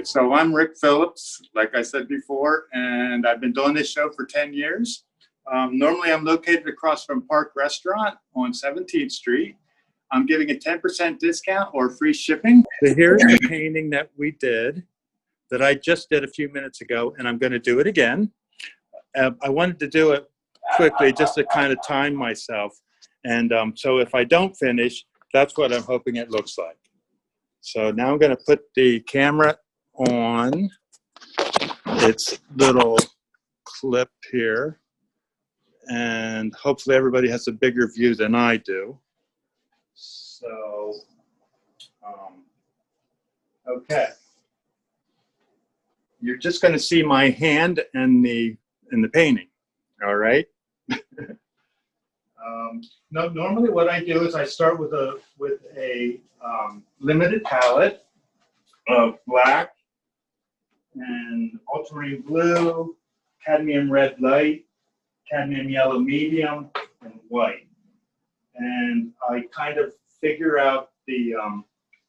So I'm Rick Phillips, like I said before, and I've been doing this show for 10 years. Normally I'm located across from Park Restaurant on 17th Street. I'm giving a 10% discount or free shipping. So here's the painting that we did, that I just did a few minutes ago, and I'm going to do it again. I wanted to do it quickly just to kind of time myself. And so if I don't finish, that's what I'm hoping it looks like. So now I'm going to put the camera on its little clip here, and hopefully everybody has a bigger view than I do. So, okay. You're just going to see my hand in the painting, all right? No, normally what I do is I start with a limited palette of black and ultramarine blue, cadmium red light, cadmium yellow medium, and white. And I kind of figure out the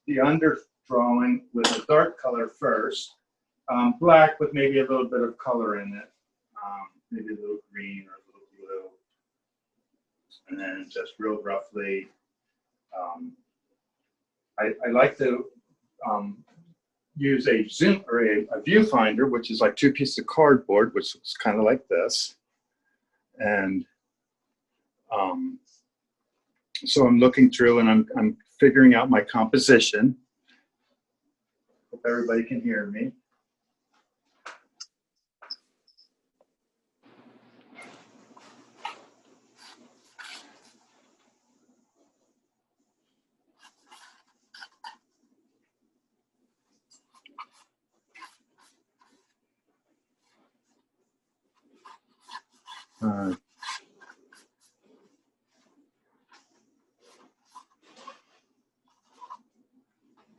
underdrawing with a dark color first, black with maybe a little bit of color in it, maybe a little green or a little blue, and then just real roughly. I like to use a zoom or a viewfinder, which is like two pieces of cardboard, which is kind of like this. And so I'm looking through and I'm figuring out my composition. Hope everybody can hear me.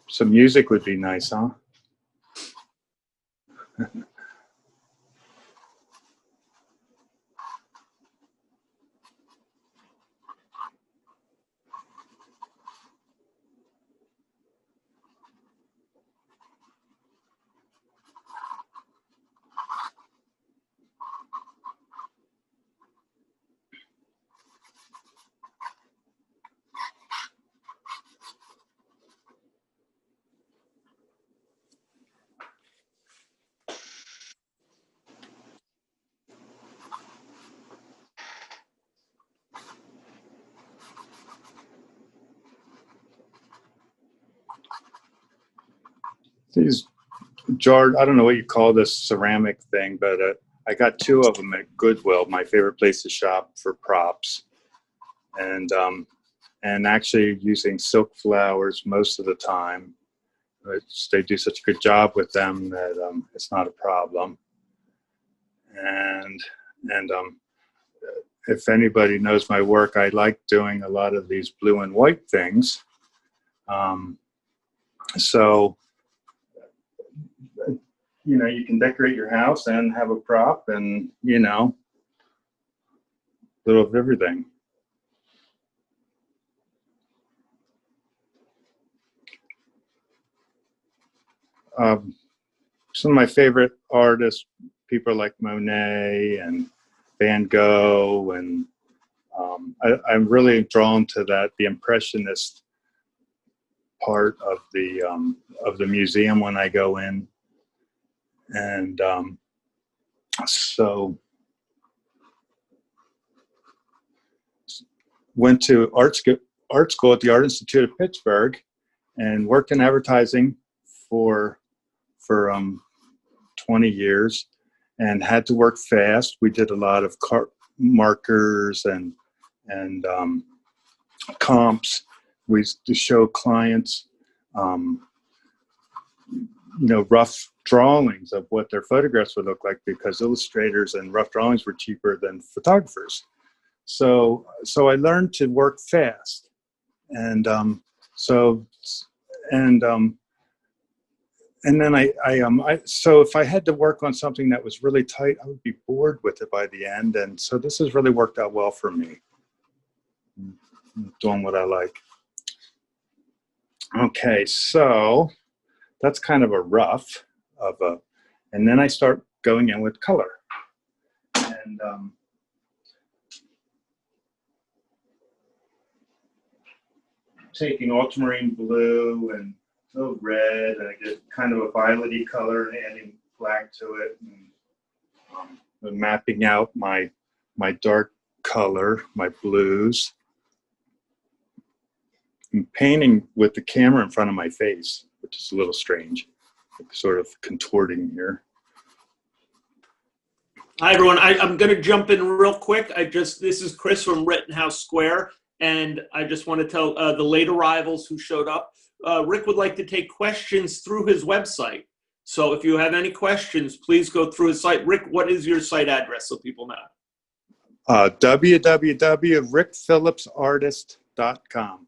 Some music would be nice, huh? These jarred, I don't know what you call this ceramic thing, but I got two of them at Goodwill, my favorite place to shop for props. And actually using silk flowers most of the time. They do such a good job with them that it's not a problem. And if anybody knows my work, I like doing a lot of these blue and white things. So, you know, you can decorate your house and have a prop and, you know, a little of everything. Some of my favorite artists, people like Monet and Van Gogh, and I'm really drawn to that, the Impressionist part of the museum when I go in. And so went to art school at the Art Institute of Pittsburgh and worked in advertising for 20 years and had to work fast. We did a lot of markers and comps. We used to show clients, you know, rough drawings of what their photographs would look like, because illustrators and rough drawings were cheaper than photographers. So I learned to work fast, and then so if I had to work on something that was really tight, I would be bored with it by the end. And so this has really worked out well for me, doing what I like. Okay, so that's kind of a rough. and then I start going in with color. And taking ultramarine blue and a little red, and I get kind of a violet-y color and adding black to it. And mapping out my dark color, my blues. I'm painting with the camera in front of my face, which is a little strange, like sort of contorting here. Hi, everyone. I'm going to jump in real quick. This is Chris from Rittenhouse Square, and I just want to tell the late arrivals who showed up, Rick would like to take questions through his website. So if you have any questions, please go through his site. Rick, what is your site address so people know? www.rickphillipsartist.com.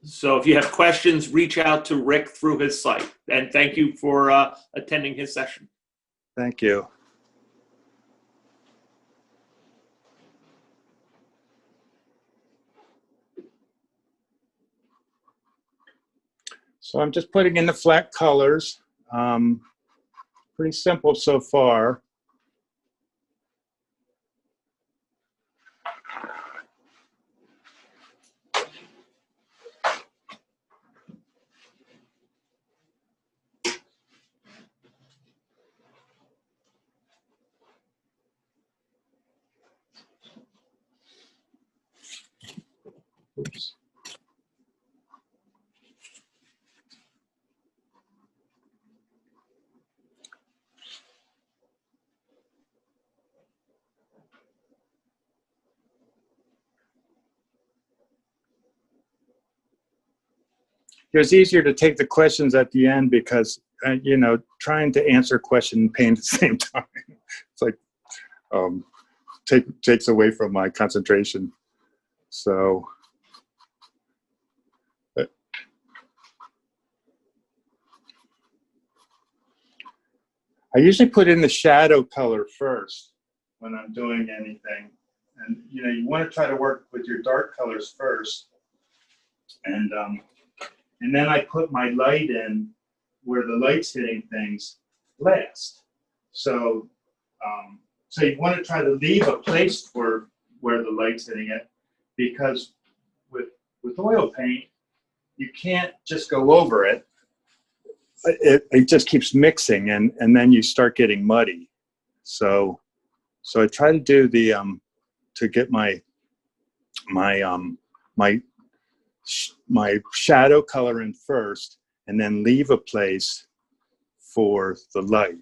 So if you have questions, reach out to Rick through his site. And thank you for attending his session. Thank you. So I'm just putting in the flat colors. Pretty simple so far. Oops. It was easier to take the questions at the end because, you know, trying to answer a question and paint at the same time. It's like, takes away from my concentration. So, I usually put in the shadow color first when I'm doing anything. And, you know, you want to try to work with your dark colors first. And then I put my light in where the light's hitting things last. So, so you want to try to leave a place for where the light's hitting it, because with oil paint, you can't just go over it. It just keeps mixing, and then you start getting muddy. So I try to do the to get my shadow color in first, and then leave a place for the light.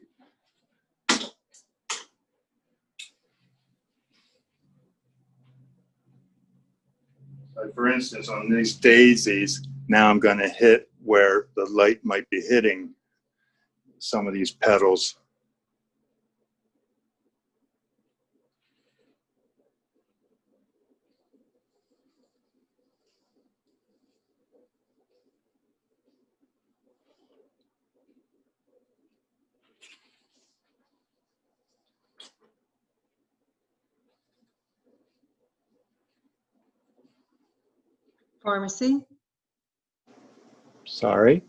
So for instance, on these daisies, now I'm going to hit where the light might be hitting some of these petals. Pharmacy. Sorry.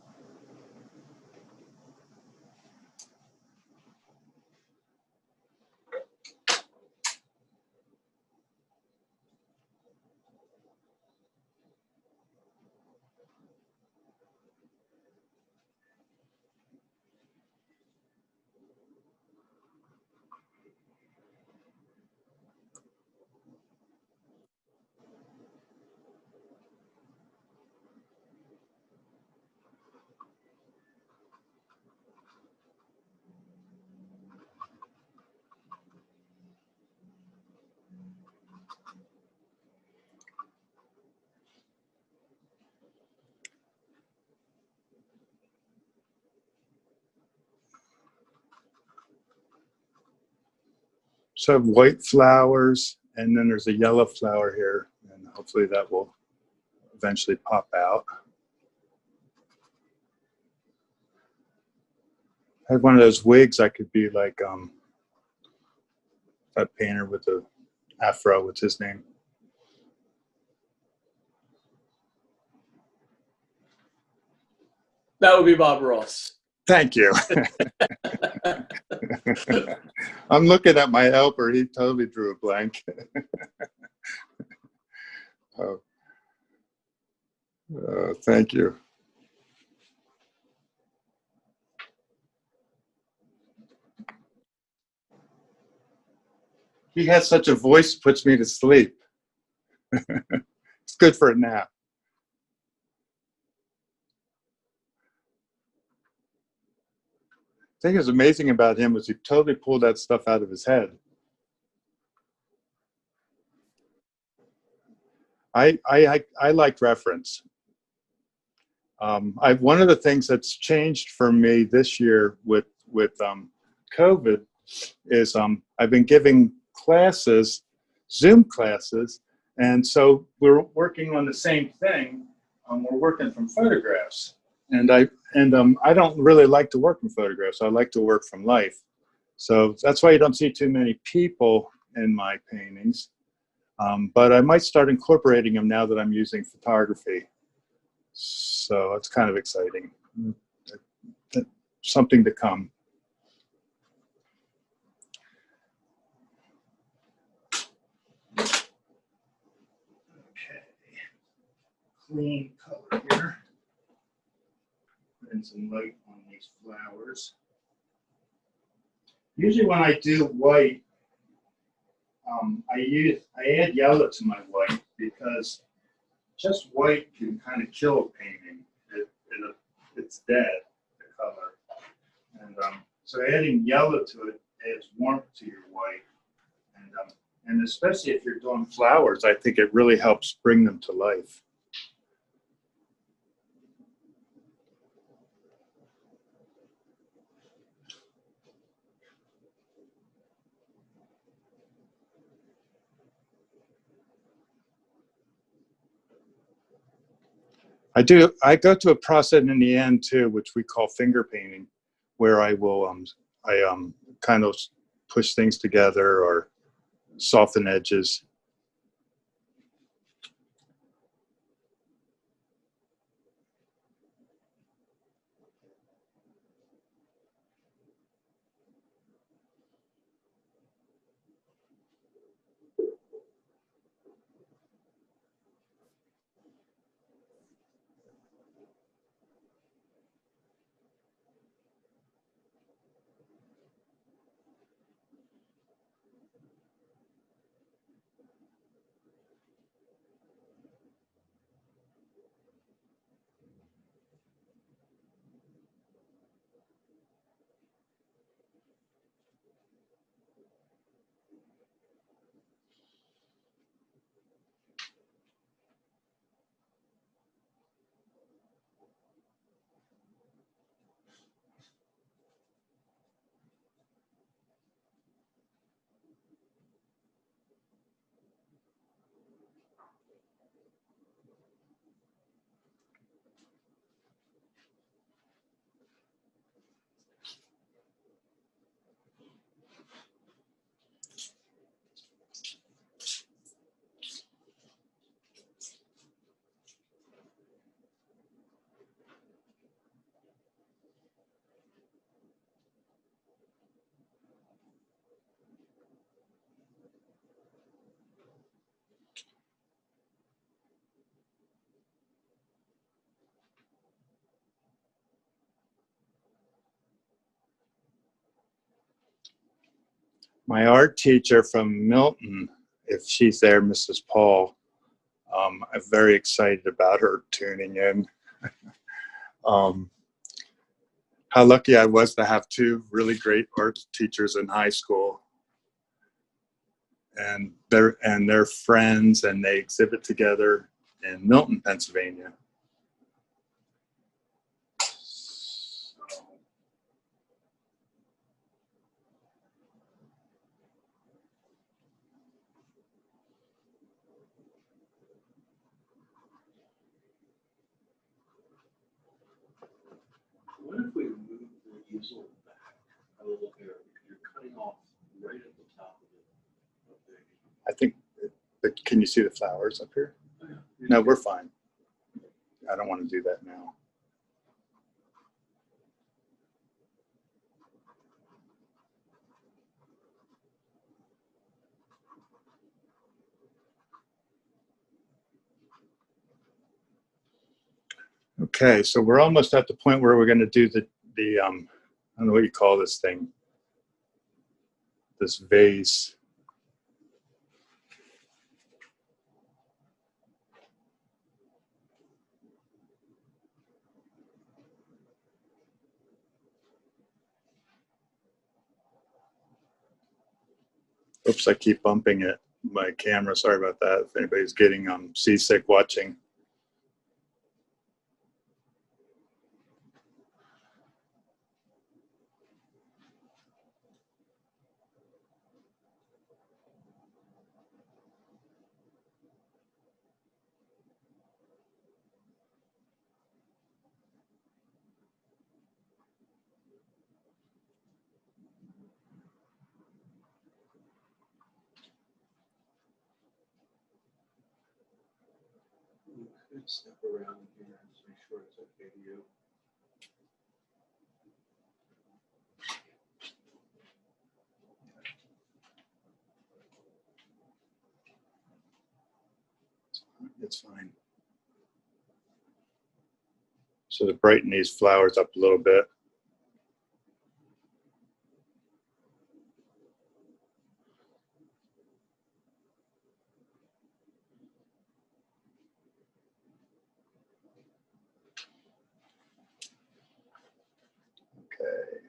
So I have white flowers, and then there's a yellow flower here, and hopefully that will eventually pop out. I had one of those wigs. I could be like that painter with the afro. What's his name? That would be Bob Ross. Thank you. I'm looking at my helper. He totally drew a blank. Oh, thank you. He has such a voice, puts me to sleep. It's good for a nap. The thing that's amazing about him was he totally pulled that stuff out of his head. I like reference. One of the things that's changed for me this year with COVID is I've been giving classes, Zoom classes, and so we're working on the same thing. We're working from photographs, and I don't really like to work from photographs. I like to work from life, so that's why you don't see too many people in my paintings. But I might start incorporating them now that I'm using photography. So it's kind of exciting. Something to come. Okay. Clean color here. Put in some light on these flowers. Usually when I do white, I add yellow to my white because just white can kind of kill a painting. It's dead, the color. And so adding yellow to it adds warmth to your white. And especially if you're doing flowers, I think it really helps bring them to life. I go to a process in the end too, which we call finger painting, where I will kind of push things together or soften edges. My art teacher from Milton, if she's there, Mrs. Paul, I'm very excited about her tuning in. How lucky I was to have two really great art teachers in high school. And they're friends, and they exhibit together in Milton, Pennsylvania. What if we move the easel back a little here? You're cutting off right at the top of it. I think, but can you see the flowers up here? Oh, yeah. No, we're fine. I don't want to do that now. Okay, so we're almost at the point where we're going to do the I don't know what you call this thing, this vase. Oops, I keep bumping it. My camera, sorry about that. If anybody's getting seasick watching. You could step around here and just make sure it's okay to you. It's fine. So to brighten these flowers up a little bit. Okay.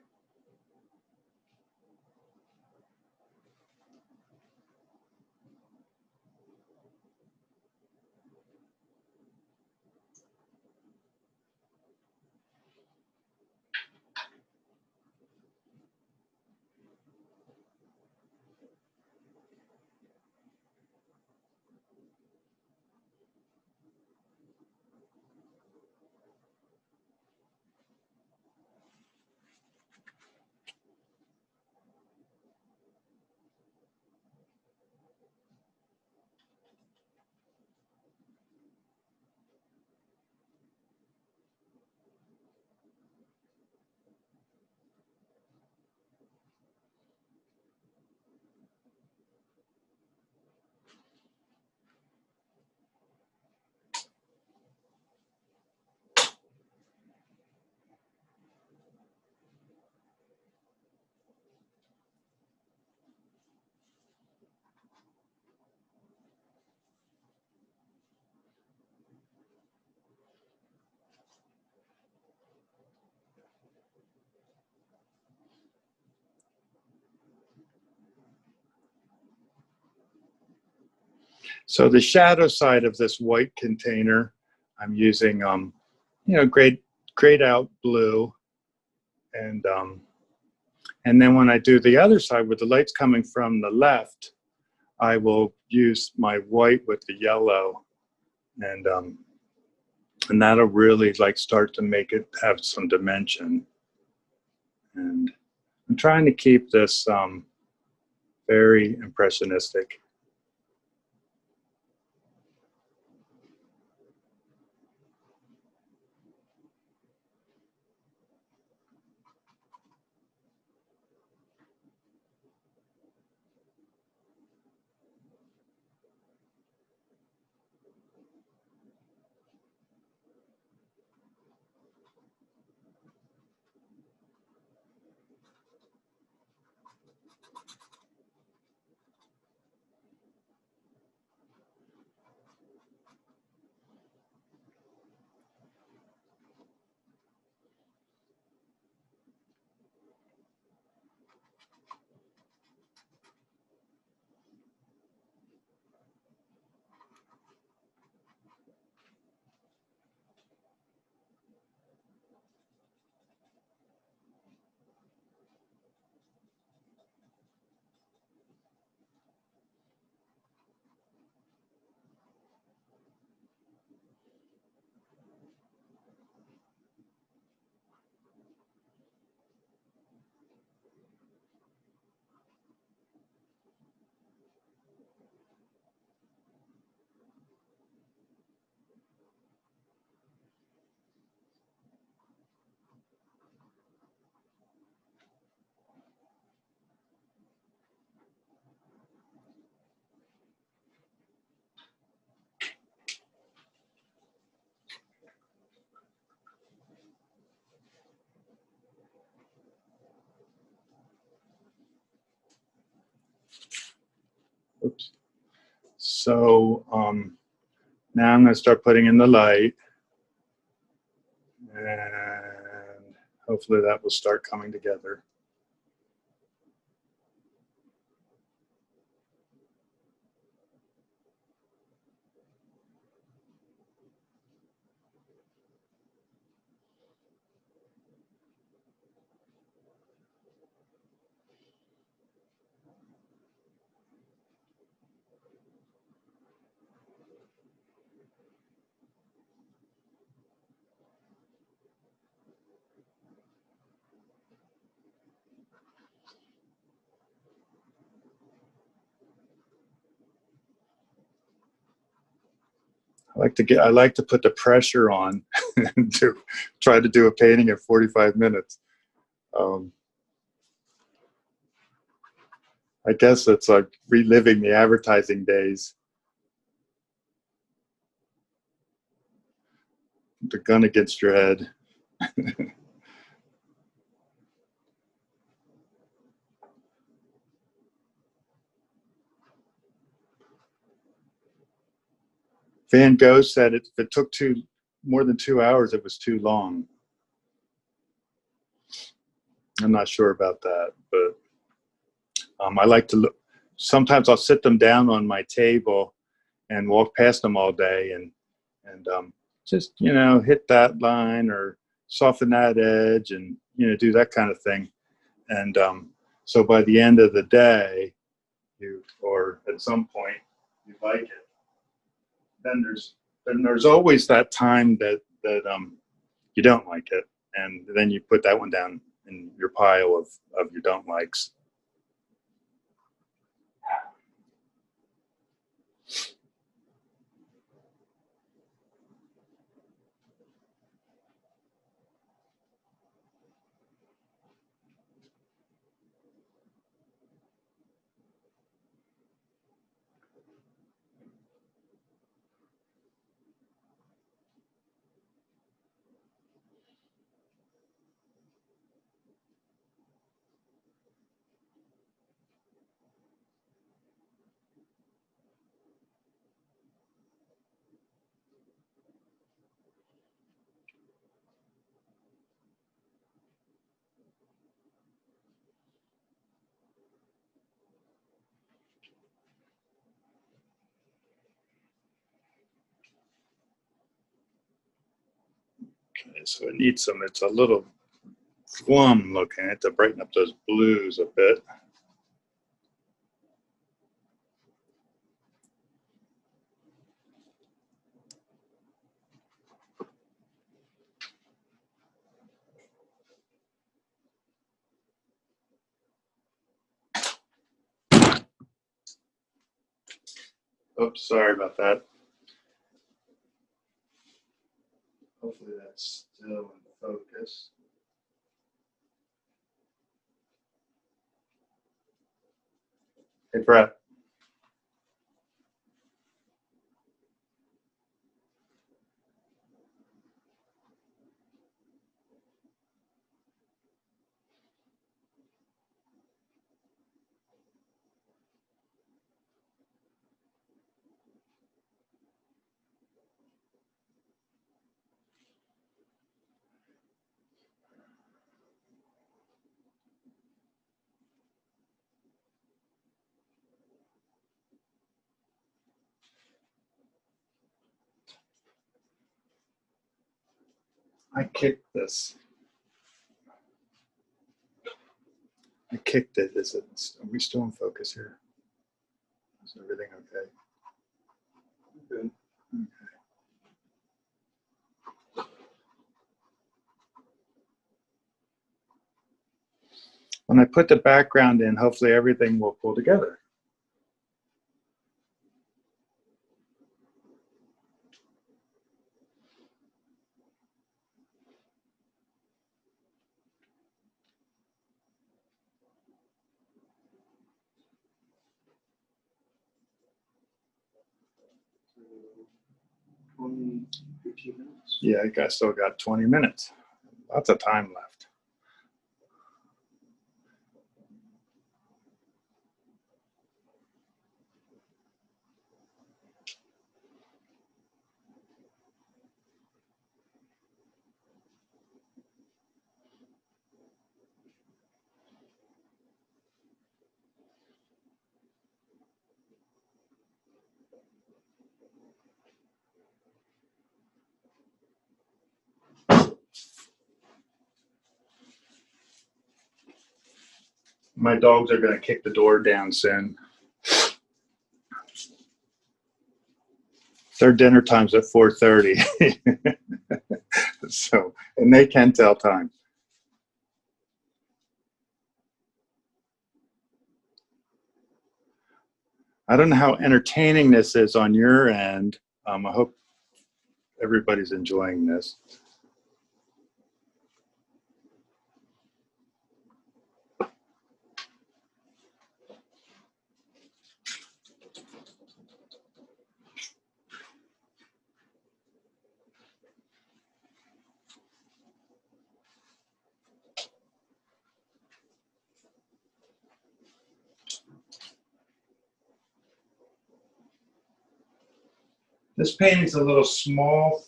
So the shadow side of this white container, I'm using, grayed out blue. And then when I do the other side with the lights coming from the left, I will use my white with the yellow, and that'll really like start to make it have some dimension. And I'm trying to keep this very impressionistic. So now I'm going to start putting in the light, and hopefully that will start coming together. I like to put the pressure on to try to do a painting in 45 minutes. I guess it's like reliving the advertising days. The gun against your head. Van Gogh said if it took more than 2 hours, it was too long. I'm not sure about that, but I like to look. Sometimes I'll sit them down on my table and walk past them all day, and just hit that line or soften that edge, and do that kind of thing. And so by the end of the day, or at some point, you like it. Then there's always that time that you don't like it, and then you put that one down in your pile of you don't likes. Okay, so it needs some. It's a little glum looking. I have to brighten up those blues a bit. Oops, sorry about that. Hopefully that's still in focus. Hey, Brett. I kicked this. I kicked it. Are we still in focus here? Is everything okay? Good. When I put the background in, hopefully everything will pull together. So, 15 minutes. Yeah, I still got 20 minutes. Lots of time left. My dogs are going to kick the door down soon. Their dinner time's at 4:30. So, and they can tell time. I don't know how entertaining this is on your end. I hope everybody's enjoying this. This painting's a little small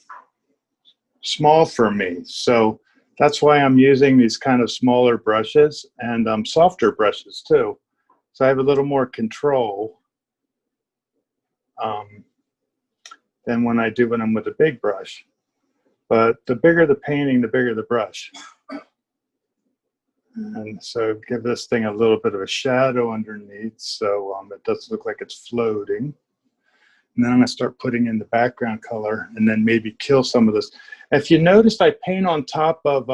for me, so that's why I'm using these kind of smaller brushes and softer brushes too. So I have a little more control than when I do when I'm with a big brush. But the bigger the painting, the bigger the brush. And so give this thing a little bit of a shadow underneath so it doesn't look like it's floating. And then I'm going to start putting in the background color and then maybe kill some of this. If you noticed, I paint on top of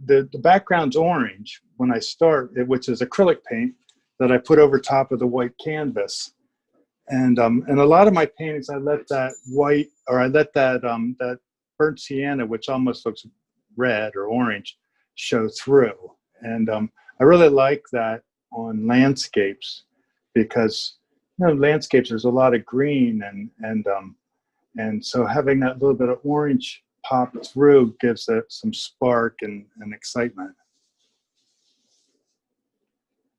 the background's orange when I start, which is acrylic paint that I put over top of the white canvas. And a lot of my paintings, I let that white, or I let that that burnt sienna, which almost looks red or orange, show through. And I really like that on landscapes because, you know, landscapes, there's a lot of green and so having that little bit of orange pop through gives it some spark and excitement.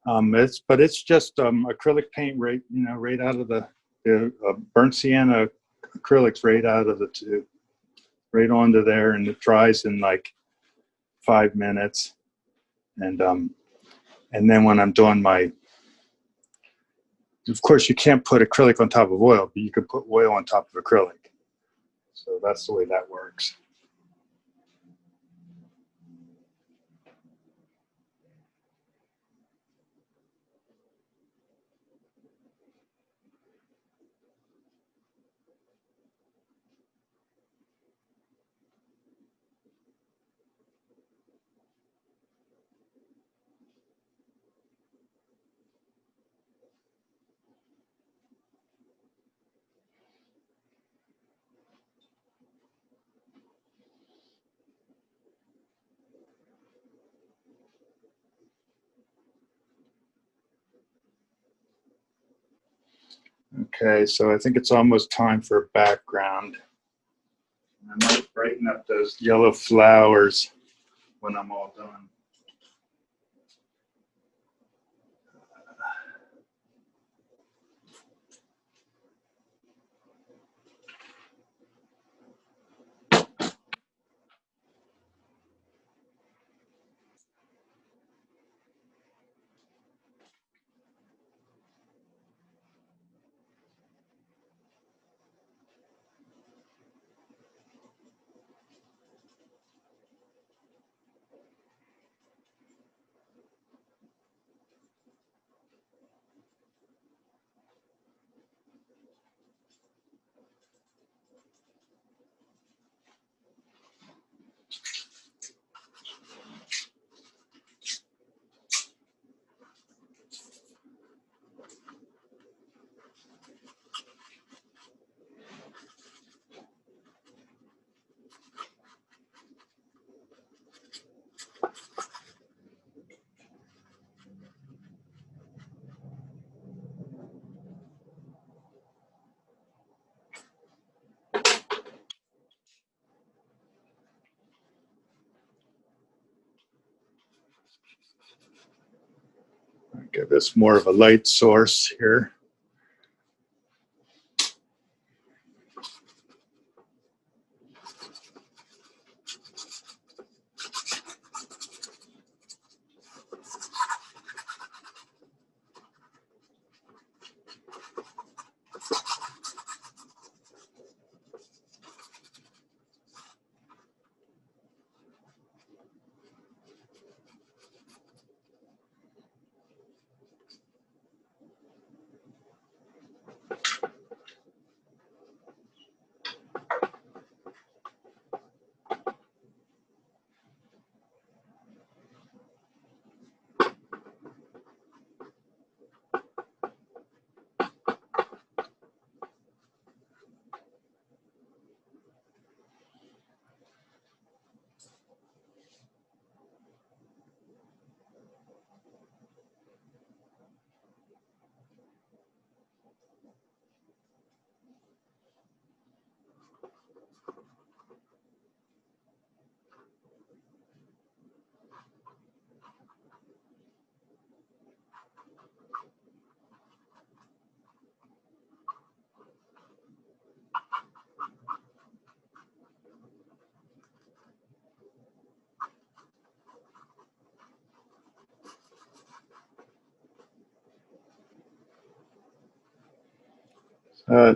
It's just acrylic paint right out of the burnt sienna acrylics right out of the tube, right onto there, and it dries in like 5 minutes. And then when I'm doing my, of course you can't put acrylic on top of oil, but you can put oil on top of acrylic. So that's the way that works. Okay, so I think it's almost time for a background. I might brighten up those yellow flowers when I'm all done. Give this more of a light source here.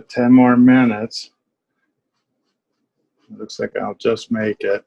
10 more minutes. Looks like I'll just make it.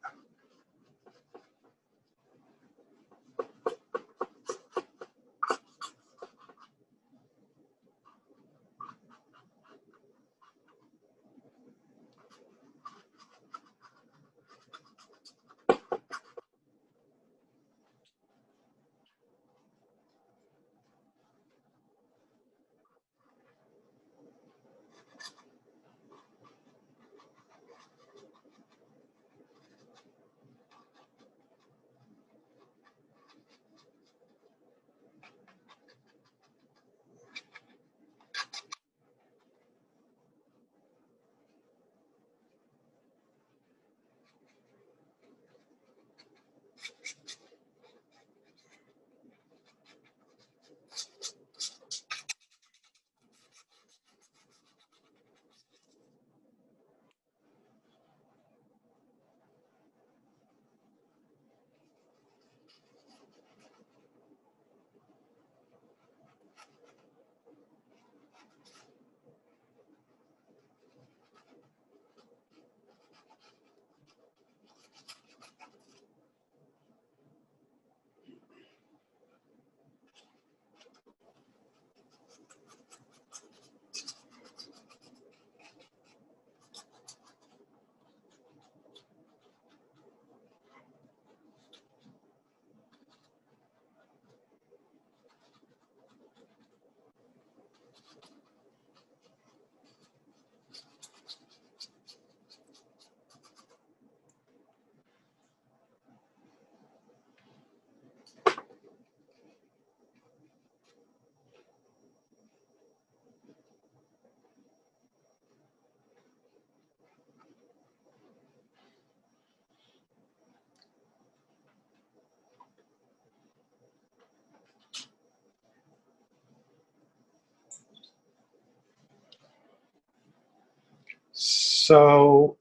So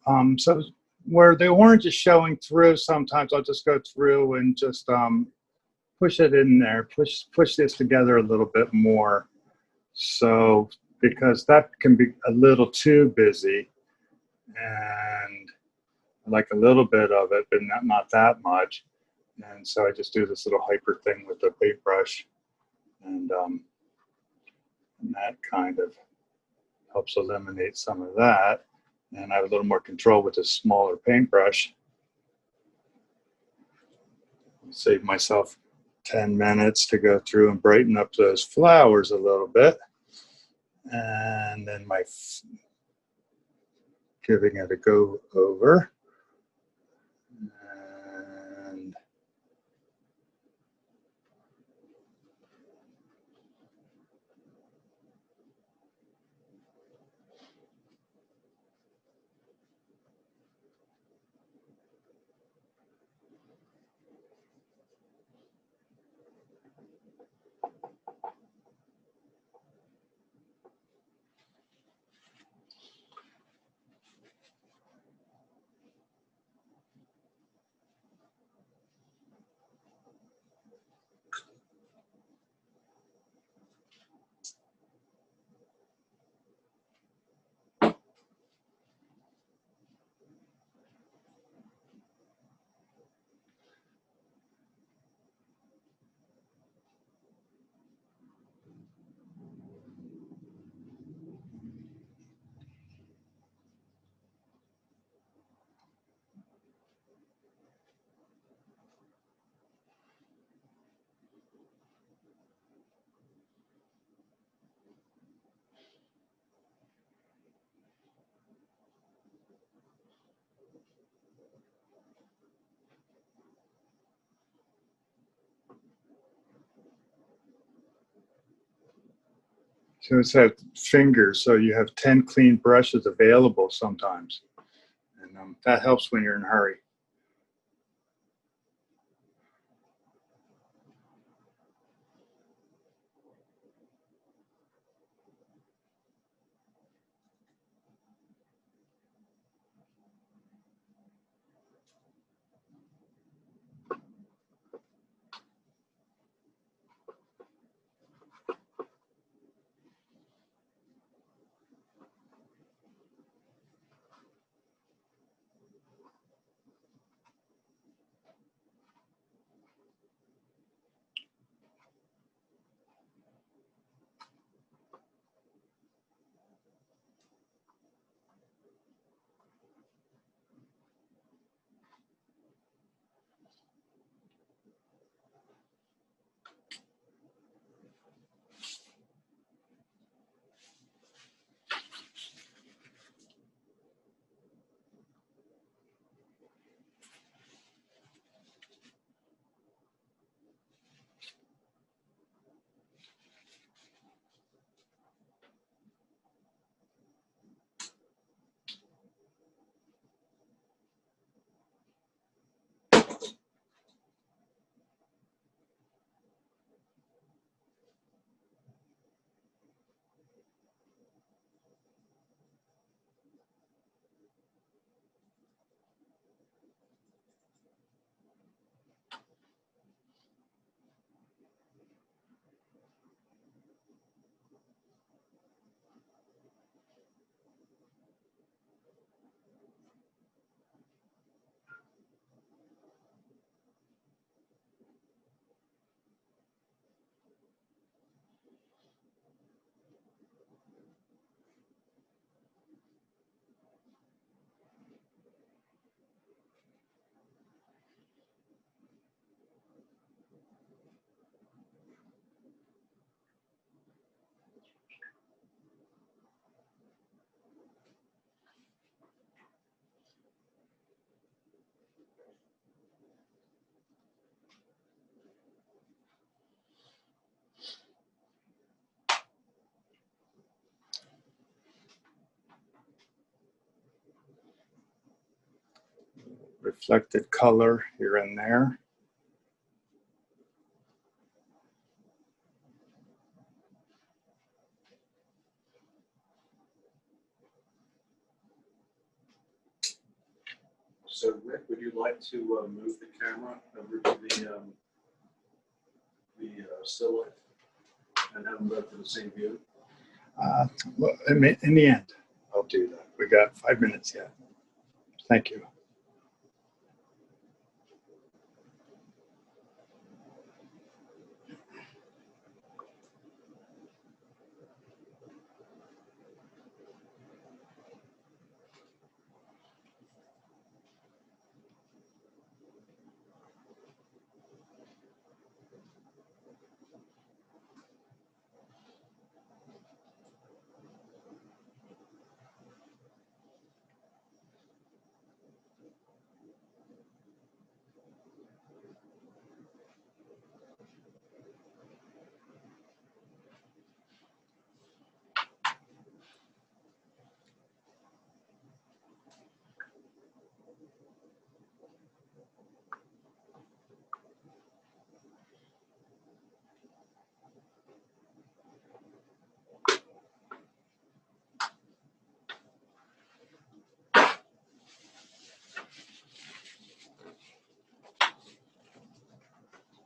where the orange is showing through, sometimes I'll just go through and just push it in there, push this together a little bit more. So because that can be a little too busy, and I like a little bit of it, but not that much. And so I just do this little hyper thing with the paintbrush, and that kind of helps eliminate some of that. And I have a little more control with a smaller paintbrush. Save myself 10 minutes to go through and brighten up those flowers a little bit. And then giving it a go over. And so it's had fingers, so you have 10 clean brushes available sometimes. And that helps when you're in a hurry. reflected color here and there. So Rick, would you like to move the camera over to the silhouette and have them both in the same view? Well, in the end, I'll do that. We got 5 minutes yet. Thank you.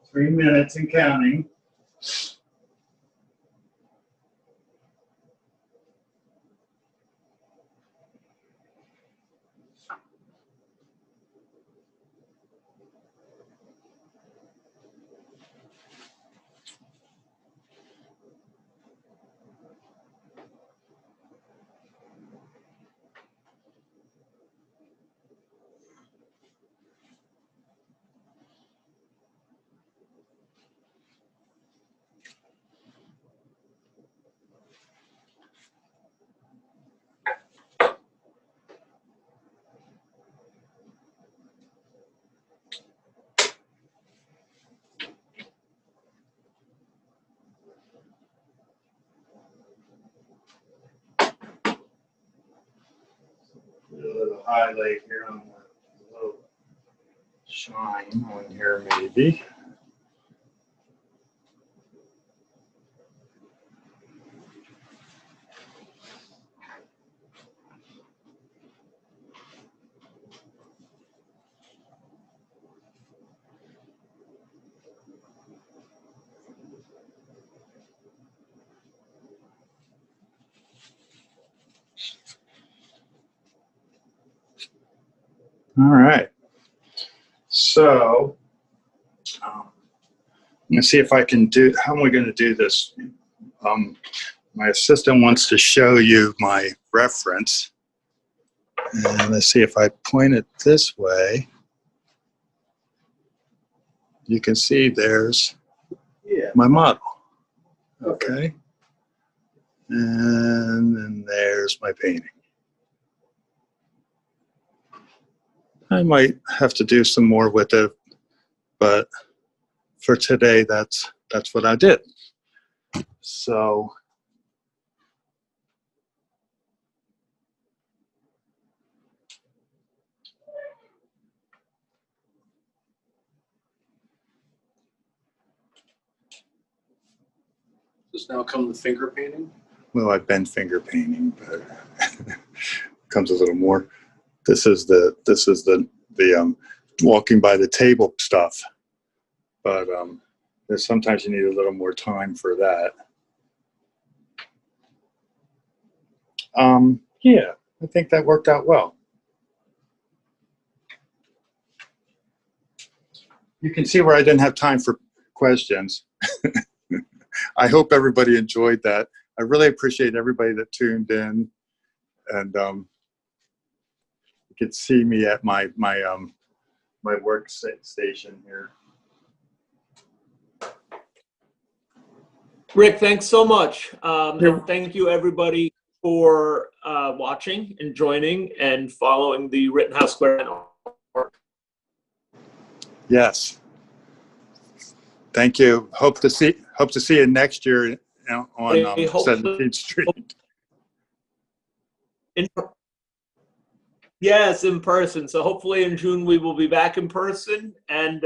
Three minutes and counting. A little highlight here on the little shine on here, maybe. All right. So, let's see if I can do, how am I going to do this? My assistant wants to show you my reference. And let's see if I point it this way. You can see there's my model. Okay. And then there's my painting. I might have to do some more with it, but for today, that's what I did. So, Does now come the finger painting? well, I've been finger painting, but comes a little more. This is the walking by the table stuff, but there's sometimes you need a little more time for that. Yeah, I think that worked out well. You can see where I didn't have time for questions. I hope everybody enjoyed that. I really appreciate everybody that tuned in, and you could see me at my work station here. Rick, thanks so much. And thank you, everybody, for watching and joining and following the Rittenhouse Square Network. Yes. Thank you. Hope to see you next year on 17th Street. Yes, in person. So hopefully in June we will be back in person, and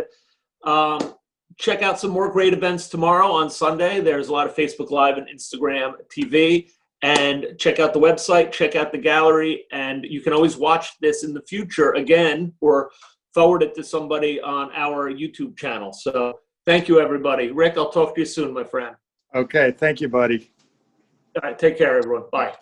check out some more great events tomorrow on Sunday. There's a lot of Facebook Live and Instagram TV. And check out the website, check out the gallery, and you can always watch this in the future again or forward it to somebody on our YouTube channel. So thank you, everybody. Rick, I'll talk to you soon, my friend. Okay, thank you, buddy. All right, take care, everyone. Bye.